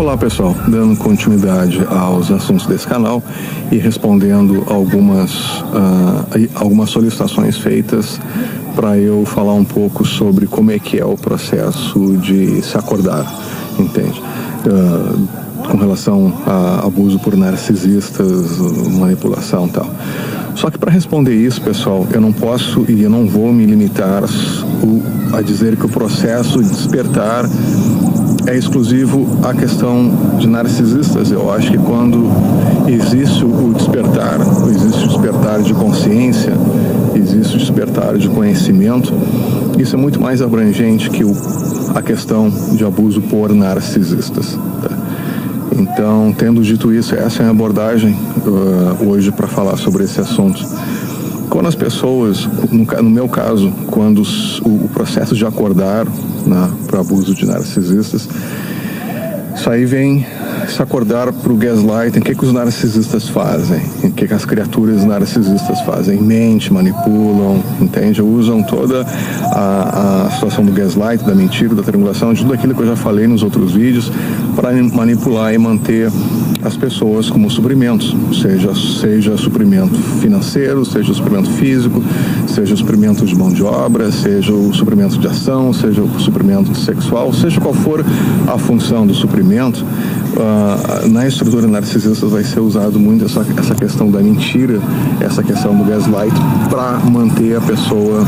Olá pessoal, dando continuidade aos assuntos desse canal e respondendo algumas solicitações feitas para eu falar um pouco sobre como é que é o processo de se acordar, entende? Com relação a abuso por narcisistas, manipulação e tal. Só que para responder isso, pessoal, eu não posso e eu não vou me limitar a dizer que o processo de despertar é exclusivo à questão de narcisistas. Eu acho que quando existe o despertar de consciência, existe o despertar de conhecimento, isso é muito mais abrangente que a questão de abuso por narcisistas, tá? Então, tendo dito isso, essa é a minha abordagem hoje para falar sobre esse assunto. Quando as pessoas, no meu caso, quando o processo de acordar para abuso de narcisistas, isso aí vem se acordar para o gaslighting. O que os narcisistas fazem? O que as criaturas narcisistas fazem? Mente, manipulam, entende? Usam toda a situação do gaslight, da mentira, da triangulação, de tudo aquilo que eu já falei nos outros vídeos, para manipular e manter as pessoas como suprimentos, seja suprimento financeiro, seja suprimento físico, seja suprimento de mão de obra, seja o suprimento de ação, seja o suprimento sexual, seja qual for a função do suprimento. Na estrutura narcisista vai ser usado muito essa questão da mentira, essa questão do gaslight, para manter a pessoa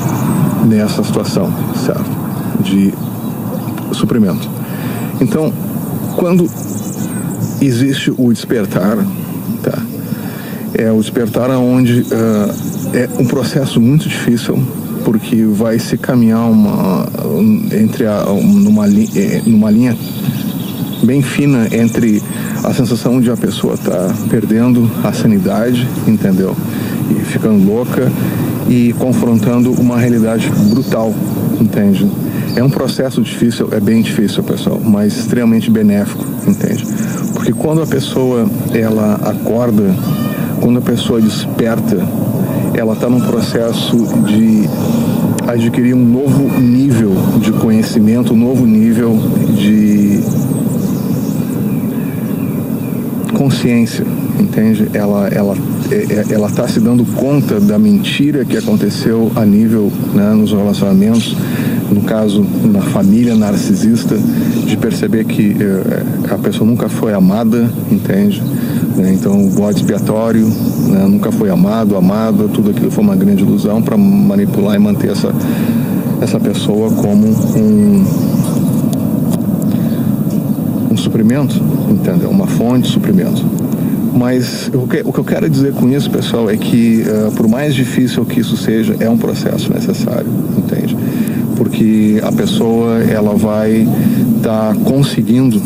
nessa situação, certo? De suprimento. Então, quando existe o despertar, tá? É o despertar onde é um processo muito difícil, porque vai se caminhar numa linha bem fina entre a sensação de a pessoa estar perdendo a sanidade, entendeu? E ficando louca e confrontando uma realidade brutal, entende? É um processo difícil, é bem difícil, pessoal, mas extremamente benéfico, entende? Porque quando a pessoa, ela acorda, quando a pessoa desperta, ela está num processo de adquirir um novo nível de conhecimento, um novo nível de consciência, entende? Ela está se dando conta da mentira que aconteceu a nível, né, nos relacionamentos, no caso, na família narcisista, de perceber que a pessoa nunca foi amada, entende? Então, o bode expiatório, né, nunca foi amada, tudo aquilo foi uma grande ilusão para manipular e manter essa pessoa como um suprimento, entendeu? Uma fonte de suprimento. Mas o que eu quero dizer com isso, pessoal, é que por mais difícil que isso seja, é um processo necessário, entende? Porque a pessoa, ela vai estar conseguindo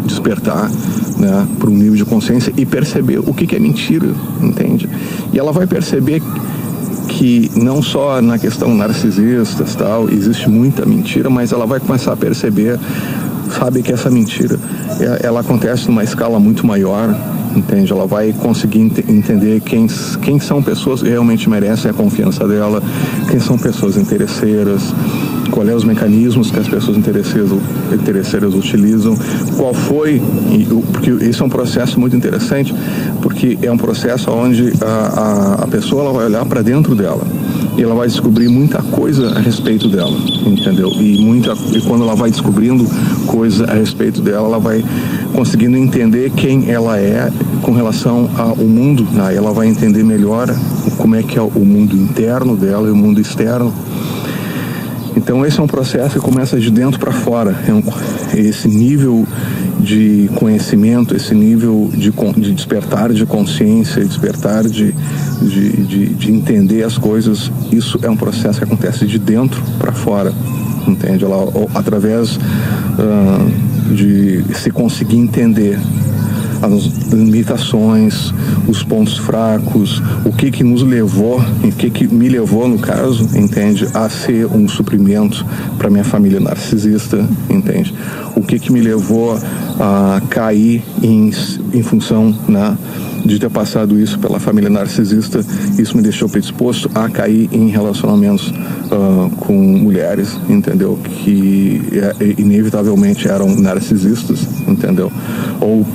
despertar, né, para um nível de consciência e perceber o que é mentira, entende? E ela vai perceber que não só na questão narcisistas tal, existe muita mentira, mas ela vai começar a perceber, sabe, que essa mentira, ela acontece numa escala muito maior, entende? Ela vai conseguir entender quem são pessoas que realmente merecem a confiança dela, quem são pessoas interesseiras, qual é os mecanismos que as pessoas interesseiras utilizam, qual foi, porque isso é um processo muito interessante, porque é um processo onde a pessoa, ela vai olhar para dentro dela e ela vai descobrir muita coisa a respeito dela, entendeu? E quando ela vai descobrindo coisa a respeito dela, ela vai conseguindo entender quem ela é com relação ao mundo, né? Ela vai entender melhor como é que é o mundo interno dela e o mundo externo. Então esse é um processo que começa de dentro para fora. Esse nível de conhecimento, esse nível de despertar de consciência, despertar de entender as coisas, isso é um processo que acontece de dentro para fora, entende? Através de se conseguir entender as limitações, os pontos fracos, o que nos levou, o que me levou, no caso, entende, a ser um suprimento para minha família narcisista, entende? O que me levou a cair em função, né, de ter passado isso pela família narcisista, isso me deixou predisposto a cair em relacionamentos com mulheres, entendeu? Que inevitavelmente eram narcisistas, entendeu? Ou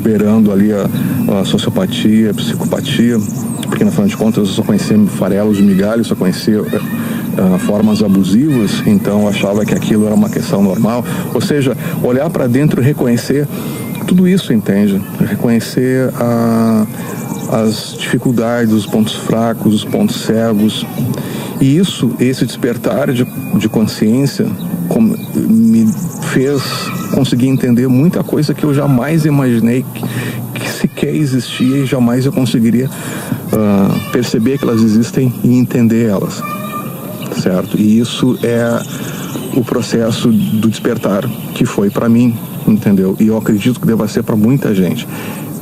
beirando ali a sociopatia, a psicopatia, porque na final de contas eu só conhecia farelos de migalhas, só conhecia formas abusivas, então eu achava que aquilo era uma questão normal. Ou seja, olhar para dentro e reconhecer tudo isso, entende? Reconhecer as dificuldades, os pontos fracos, os pontos cegos. E esse despertar de consciência me fez conseguir entender muita coisa que eu jamais imaginei que sequer existia, e jamais eu conseguiria perceber que elas existem e entender elas, certo? E isso é o processo do despertar que foi para mim, entendeu? E eu acredito que deva ser para muita gente.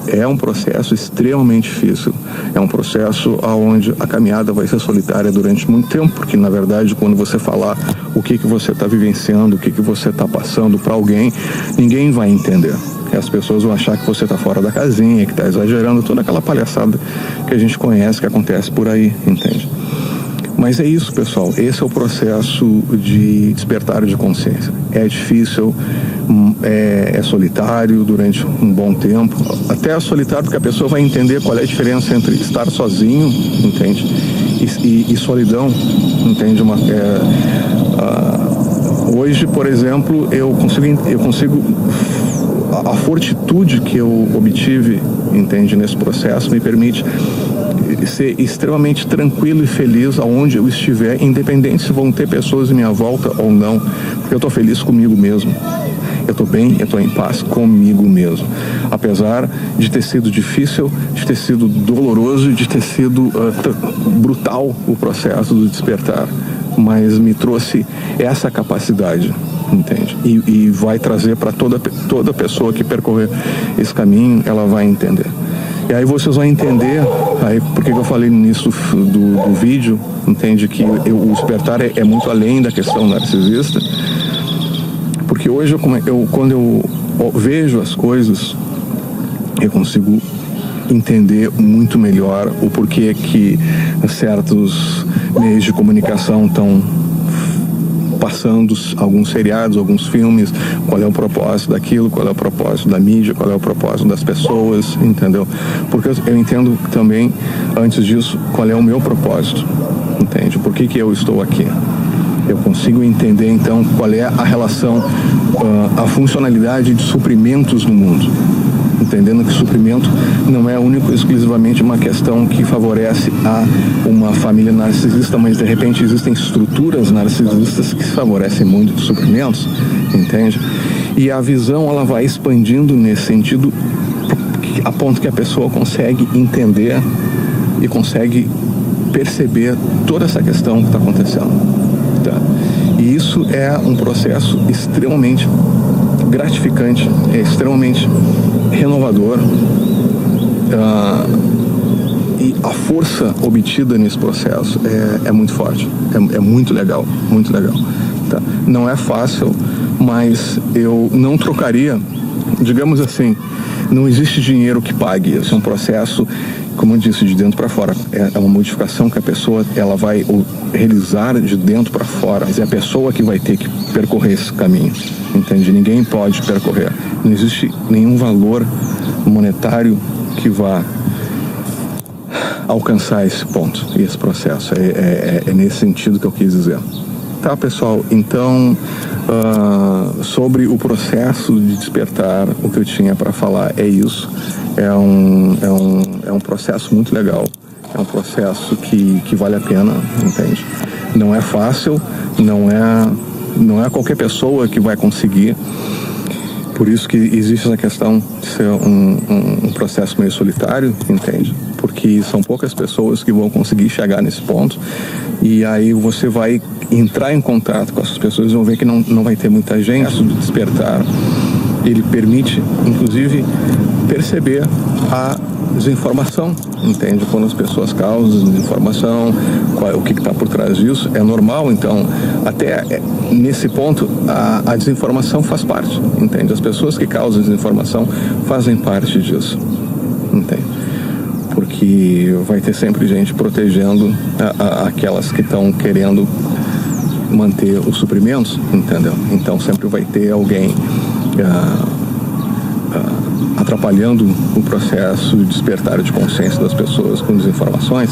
É um processo extremamente difícil, é um processo onde a caminhada vai ser solitária durante muito tempo, porque na verdade quando você falar o que você está vivenciando, o que você está passando para alguém, ninguém vai entender. As pessoas vão achar que você está fora da casinha, que está exagerando, toda aquela palhaçada que a gente conhece, que acontece por aí, entende? Mas é isso, pessoal, esse é o processo de despertar de consciência. É difícil, é solitário durante um bom tempo, até é solitário porque a pessoa vai entender qual é a diferença entre estar sozinho, entende, e solidão, entende? Hoje, por exemplo, eu consigo a fortitude que eu obtive, entende, nesse processo me permite ser extremamente tranquilo e feliz aonde eu estiver, independente se vão ter pessoas em minha volta ou não, porque eu estou feliz comigo mesmo. Eu estou bem, eu estou em paz comigo mesmo. Apesar de ter sido difícil, de ter sido doloroso, de ter sido brutal o processo do despertar, mas me trouxe essa capacidade, entende? E vai trazer para toda pessoa que percorrer esse caminho, ela vai entender. E aí vocês vão entender, aí porque eu falei no início do vídeo, entende, que o despertar é muito além da questão narcisista, porque hoje quando eu vejo as coisas, eu consigo entender muito melhor o porquê que certos meios de comunicação estão passando alguns seriados, alguns filmes, qual é o propósito daquilo, qual é o propósito da mídia, qual é o propósito das pessoas, entendeu? Porque eu entendo também, antes disso, qual é o meu propósito, entende? Por que eu estou aqui? Eu consigo entender, então, qual é a relação, a funcionalidade de suprimentos no mundo. Entendendo que suprimento não é único e exclusivamente uma questão que favorece a uma família narcisista, mas de repente existem estruturas narcisistas que favorecem muito suprimentos, entende? E a visão ela vai expandindo nesse sentido a ponto que a pessoa consegue entender e consegue perceber toda essa questão que está acontecendo, tá? E isso é um processo extremamente gratificante, é extremamente renovador, e a força obtida nesse processo é muito forte, é muito legal, tá? Não é fácil, mas eu não trocaria, digamos assim, não existe dinheiro que pague. Esse é um processo, como eu disse, de dentro para fora. É uma modificação que a pessoa ela vai realizar de dentro para fora, mas é a pessoa que vai ter que percorrer esse caminho, entende? Ninguém pode percorrer. Não existe nenhum valor monetário que vá alcançar esse ponto e esse processo. É nesse sentido que eu quis dizer. Tá, pessoal? Então, sobre o processo de despertar, o que eu tinha para falar é isso. É um processo muito legal. É um processo que vale a pena, entende? Não é fácil, não é qualquer pessoa que vai conseguir. Por isso que existe essa questão de ser um processo meio solitário, entende? Porque são poucas pessoas que vão conseguir chegar nesse ponto, e aí você vai entrar em contato com essas pessoas e vão ver que não vai ter muita gente. O despertar, ele permite, inclusive, perceber a desinformação, entende? Quando as pessoas causam desinformação, o que está por trás disso, é normal. Então, até nesse ponto, a desinformação faz parte, entende? As pessoas que causam desinformação fazem parte disso, entende? que vai ter sempre gente protegendo aquelas que estão querendo manter os suprimentos, entendeu? Então sempre vai ter alguém atrapalhando o processo de despertar de consciência das pessoas com desinformações,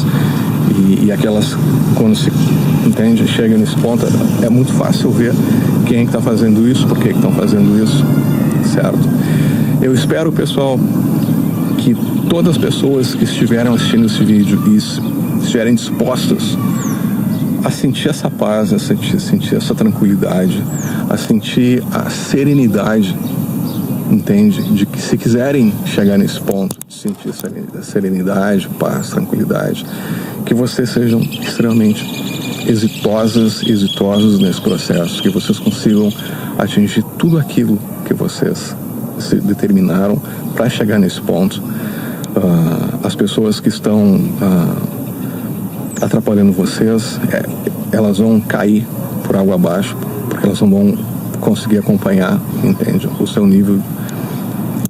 e aquelas, quando se entende, chega nesse ponto, é muito fácil ver quem está fazendo isso, por que estão fazendo isso, certo? Eu espero, pessoal, que todas as pessoas que estiverem assistindo esse vídeo e estiverem dispostas a sentir essa paz, a sentir essa tranquilidade, a sentir a serenidade, entende? De que se quiserem chegar nesse ponto, de sentir serenidade, paz, tranquilidade, que vocês sejam extremamente exitosos nesse processo, que vocês consigam atingir tudo aquilo que vocês se determinaram para chegar nesse ponto. As pessoas que estão atrapalhando vocês, elas vão cair por água abaixo, porque elas não vão conseguir acompanhar, entende, o seu nível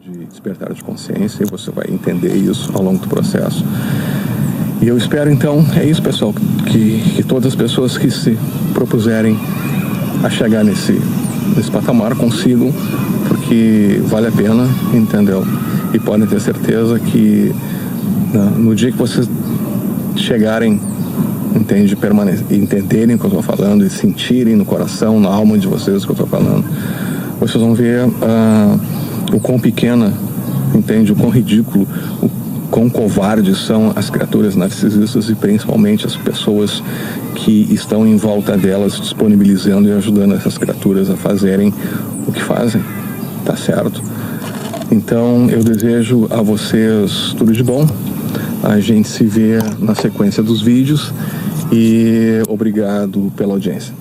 de despertar de consciência, e você vai entender isso ao longo do processo. E eu espero, então, é isso, pessoal, que todas as pessoas que se propuserem a chegar nesse patamar consigam, porque vale a pena, entendeu? E podem ter certeza que no dia que vocês chegarem, entende, entenderem o que eu estou falando e sentirem no coração, na alma de vocês o que eu estou falando, vocês vão ver o quão pequena, entende, o quão ridículo, o quão covardes são as criaturas narcisistas, e principalmente as pessoas que estão em volta delas, disponibilizando e ajudando essas criaturas a fazerem o que fazem, tá certo? Então eu desejo a vocês tudo de bom. A gente se vê na sequência dos vídeos, e obrigado pela audiência.